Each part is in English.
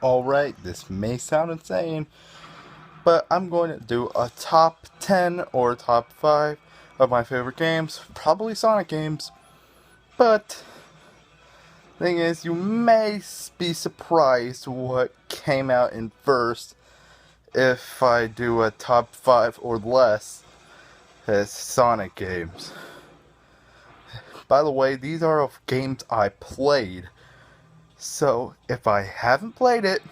Alright, this may sound insane, but I'm going to do a top 10 or top 5 of my favorite games. Probably Sonic games. But, thing is, you may be surprised what came out in first if I do a top 5 or less as Sonic games. By the way, these are of games I played. So, if I haven't played it,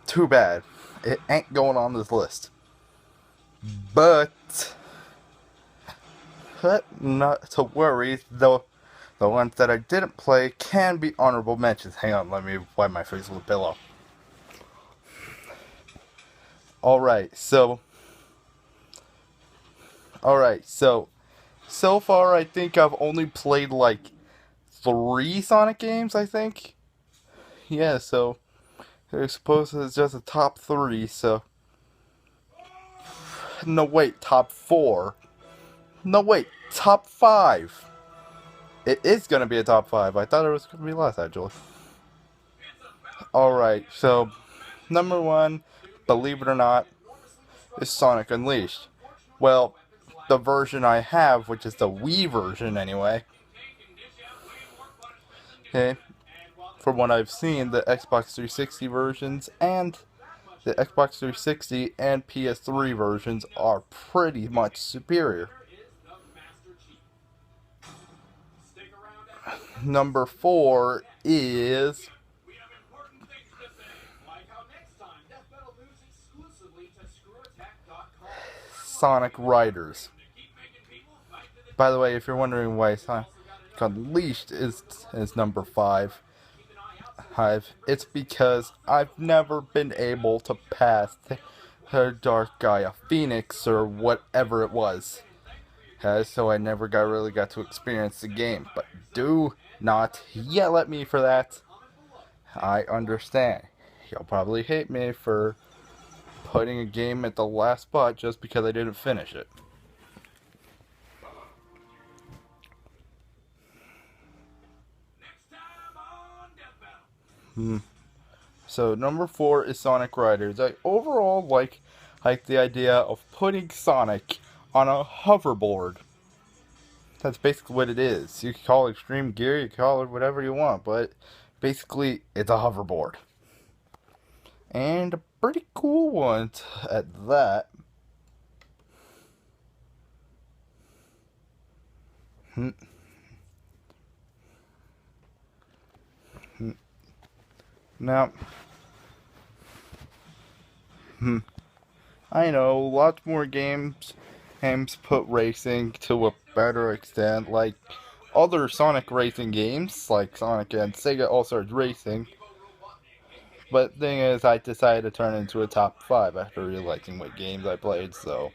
too bad. It ain't going on this list. But not to worry, though the ones that I didn't play can be honorable mentions. Hang on, let me wipe my face with a pillow. Alright, so so far I think I've only played like 3 Sonic games, I think. Yeah, so I suppose it's just a top 3, so no wait, top 4. No wait, top 5. It is gonna be a top 5. I thought it was gonna be less actually. Alright, so number 1, believe it or not, is Sonic Unleashed. Well, the version I have, which is the Wii version anyway. Okay, from what I've seen, the Xbox 360 versions and the Xbox 360 and PS3 versions are pretty much superior. Number 4 is Sonic Riders. By the way, if you're wondering why Sonic Unleashed is number 5, it's because I've never been able to pass the Dark Gaia Phoenix or whatever it was. So I never really got to experience the game. But do not yell at me for that. I understand. You'll probably hate me for putting a game at the last spot just because I didn't finish it. So number 4 is Sonic Riders. I overall like the idea of putting Sonic on a hoverboard. That's basically what it is. You can call it Extreme Gear, you can call it whatever you want, but basically it's a hoverboard. And a pretty cool one at that. Now, I know lots more games put racing to a better extent, like other Sonic racing games, like Sonic and Sega All-Stars Racing. But thing is, I decided to turn it into a top 5 after realizing what games I played, so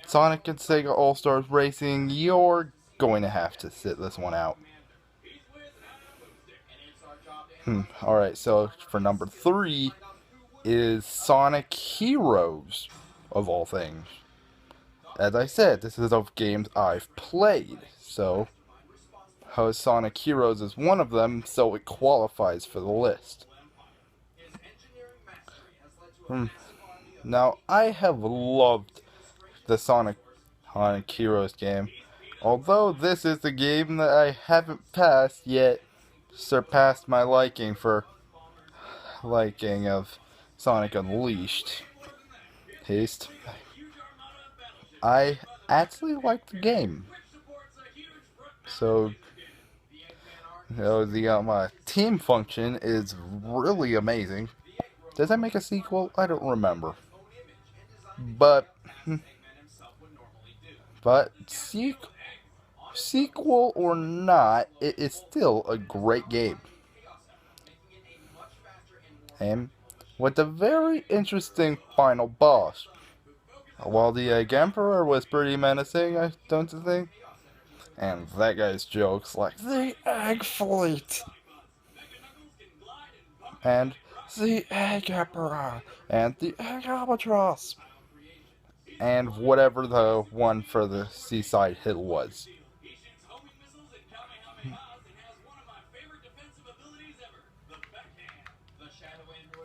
Sonic and Sega All-Stars Racing, you're going to have to sit this one out. Alright, so for number 3 is Sonic Heroes, of all things. As I said, this is of games I've played, so Sonic Heroes is one of them, so it qualifies for the list. Now, I have loved the Sonic Heroes game, although this is the game that I haven't passed yet surpassed my liking of Sonic Unleashed. Taste. I actually like the game. So, the team function is really amazing. Does that make a sequel? I don't remember. But sequel or not, it is still a great game. And with a very interesting final boss. While the Emperor was pretty menacing, don't you think? And that guy's jokes like the Egg Fleet and the Egg Emperor and the Egg Albatross and whatever the one for the Seaside Hill was.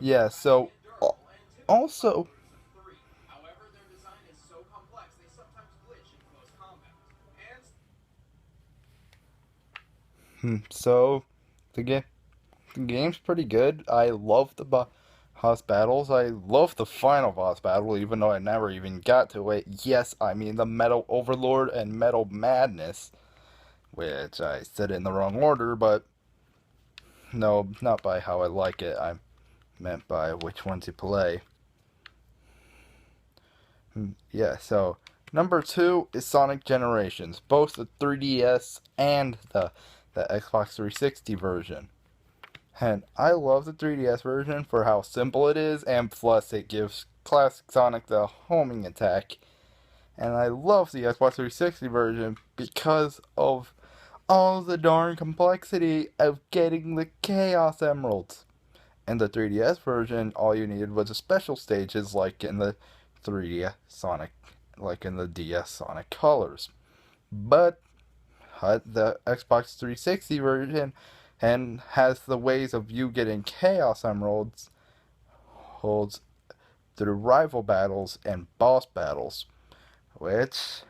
Yeah, so also, so the game the game's pretty good. I love the boss battles. I love the final boss battle, even though I never even got to it. Yes, I mean the Metal Overlord and Metal Madness, which I said in the wrong order, but no, not by how I like it. I meant by which one to play. Yeah, so number two is Sonic Generations, both the 3DS and the Xbox 360 version. And I love the 3DS version for how simple it is, and plus it gives classic Sonic the homing attack. And I love the Xbox 360 version because of all the darn complexity of getting the Chaos Emeralds. In the 3DS version, all you needed was a special stages like in the 3DS Sonic, like in the DS Sonic Colors. But the Xbox 360 version and has the ways of you getting Chaos Emeralds holds through rival battles and boss battles, which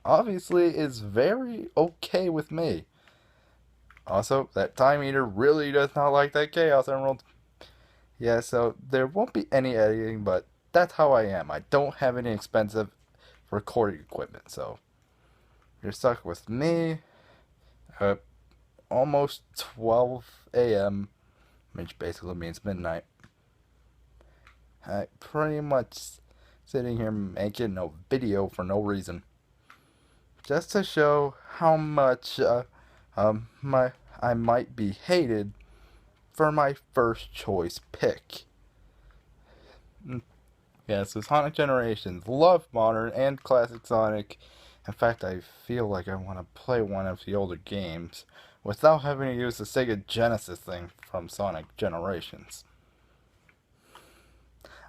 obviously is very okay with me. Also, that Time Eater really does not like that Chaos Emerald. Yeah, so there won't be any editing, but that's how I am. I don't have any expensive recording equipment, so you're stuck with me at almost 12 a.m., which basically means midnight. I pretty much sitting here making no video for no reason, just to show how much my I might be hated for my first choice pick. Yeah, so Sonic Generations. Love modern and classic Sonic. In fact, I feel like I want to play one of the older games without having to use the Sega Genesis thing from Sonic Generations.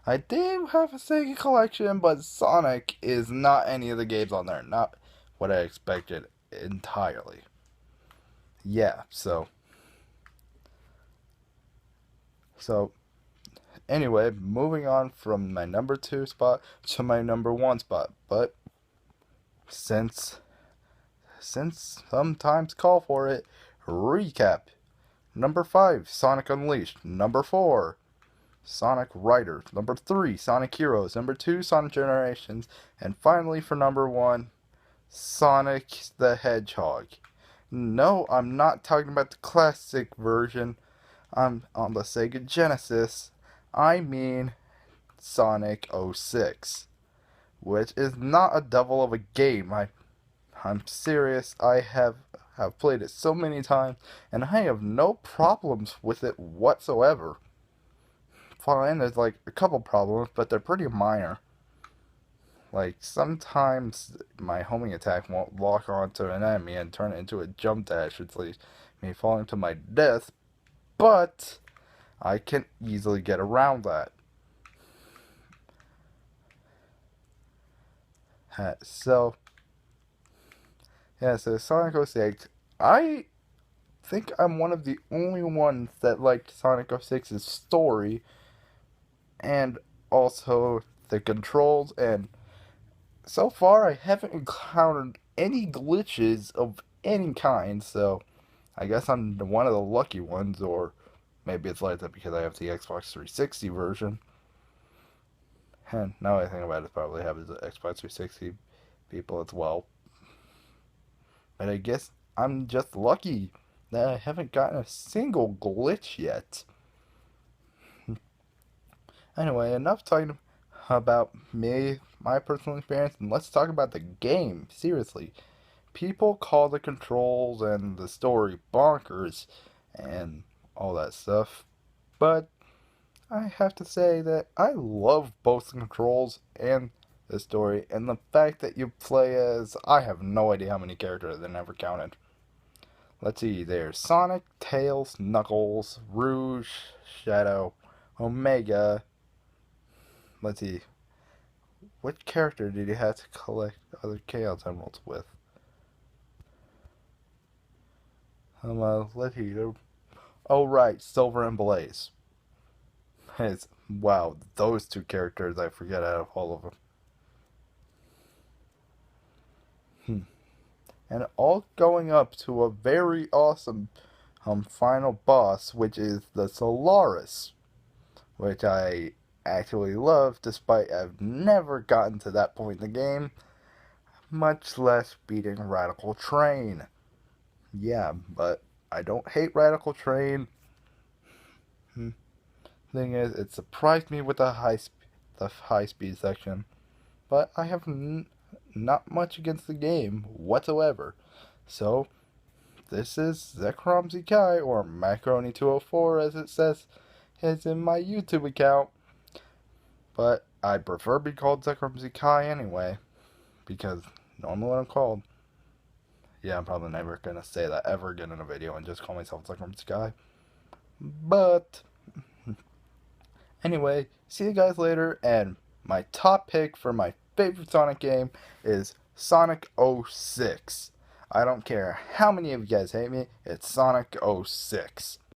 I do have a Sega collection, but Sonic is not any of the games on there. Not what I expected entirely. Yeah, so anyway, moving on from my number two spot to my number one spot. But since sometimes call for it, recap. Number 5, Sonic Unleashed. Number 4, Sonic Riders. Number 3, Sonic Heroes. Number 2, Sonic Generations. And finally, for number 1, Sonic the Hedgehog. No, I'm not talking about the classic version. I'm on the Sega Genesis. I mean Sonic 06, which is not a devil of a game. I'm serious. I have played it so many times, and I have no problems with it whatsoever. Fine, there's like a couple problems, but they're pretty minor. Like sometimes my homing attack won't lock onto an enemy and turn it into a jump dash, which leaves me falling to my death. But I can easily get around that. So yeah, so Sonic 06. I think I'm one of the only ones that liked Sonic 06's story and also the controls, and so far I haven't encountered any glitches of any kind, so I guess I'm one of the lucky ones, or maybe it's like that because I have the Xbox 360 version. And now I think about it, probably have the Xbox 360 people as well. But I guess I'm just lucky that I haven't gotten a single glitch yet. Anyway, enough talking about me, my personal experience, and let's talk about the game. Seriously. People call the controls and the story bonkers and all that stuff, but I have to say that I love both the controls and the story, and the fact that you play as I have no idea how many characters I never counted. Let's see, there's Sonic, Tails, Knuckles, Rouge, Shadow, Omega. Let's see, which character did you have to collect other Chaos Emeralds with? Let's see. Oh, right, Silver and Blaze. It's, wow, those two characters I forget out of all of them. And all going up to a very awesome final boss, which is the Solaris, which I actually love, despite I've never gotten to that point in the game, much less beating Radical Train. Yeah, but I don't hate Radical Train. Thing is, it surprised me with the high speed section, but I have not much against the game whatsoever. So this is Zekrom Kai, or Macaroni204 as it says is in my YouTube account. But I prefer be called Zekrom Kai anyway, because normally what I'm called. Yeah, I'm probably never gonna say that ever again in a video and just call myself Zekrom Kai. But anyway, see you guys later, and my top pick for my favorite Sonic game is Sonic 06. I don't care how many of you guys hate me, it's Sonic 06.